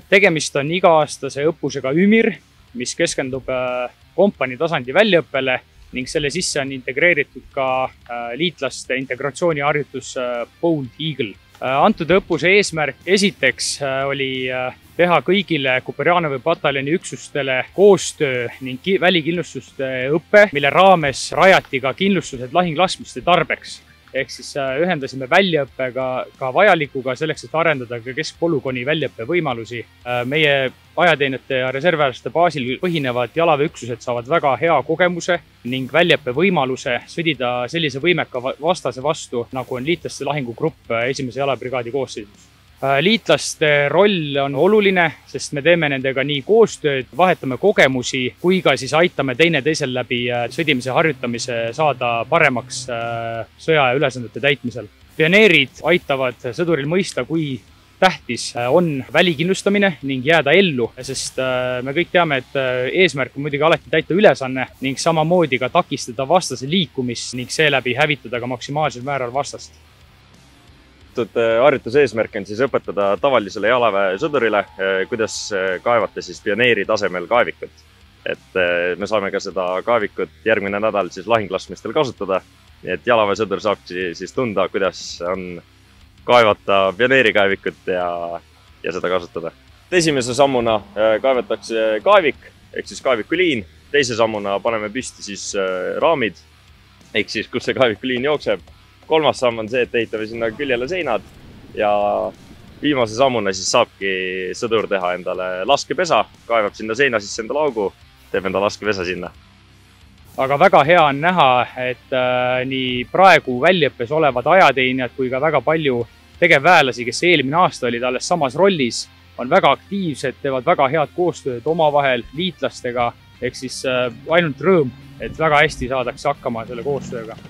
Tegemist on iga-aastase õppusega Ümir, mis keskendub kompanii tasandi väljaõppele ning selle sisse on integreeritud ka liitlaste integratsiooniharjutus Bold Eagle. Antud õppuse eesmärk esiteks oli teha kõigile Kuperjanovi pataljoni üksustele koostöö ning välikindlustuste õppe, mille raames rajati ka kindlustused lahinglaskmiste tarbeks. Ehk siis ühendasime väljaõppega ka vajalikuga selleks, et arendada ka keskpolügooni väljaõppe võimalusi. Meie ajateenijate ja reservväelaste baasil põhinevad jalaväeüksused saavad väga hea kogemuse ning väljaõppe võimaluse sõdida sellise võimeka vastase vastu, nagu on liitlaste lahingugrupp 1. jalaväebrigaadi koosseisus. Liitlaste roll on oluline, sest me teeme nendega nii koostööd, vahetame kogemusi, kui ka siis aitame teineteisel läbi sõdimise harjutamise saada paremaks sõjaaja ülesannete täitmisel. Pioneerid aitavad sõduril mõista, kui tähtis on välikindlustamine ning jääda ellu, sest me kõik teame, et eesmärk on muidugi alati täita ülesanne ning samamoodi ka takistada vastase liikumist ning seeläbi hävitada ka maksimaalsel määral vastast. Harjutuse eesmärk on siis õpetada tavalisele jalaväesõdurile, kuidas kaevata siis pioneeri tasemel kaevikut. Et me saame ka seda kaevikut järgmine nädal siis lahinglaskmistel kasutada, et jalaväesõdur saab siis tunda, kuidas on kaevata pioneeri kaevikut ja seda kasutada. Esimese sammuna kaevatakse kaevik, ehk siis kaevikuliin. Teise sammuna paneme püsti siis raamid, ehk siis kus see kaevikuliin jookseb. Kolmas samm on see, et ehitame sinna küljele seinad ja viimase sammuna siis saabki sõdur teha endale laskepesa, kaevab sinna seina sisse endale augu, teeb enda laskepesa sinna. Aga väga hea on näha, et nii praegu väljaõppes olevad ajateenijad kui ka väga palju tegevväelasi, kes eelmine aasta olid alles samas rollis, on väga aktiivsed, teevad väga head koostööd omavahel liitlastega, ehk siis ainult rõõm, et väga hästi saadakse hakkama selle koostööga.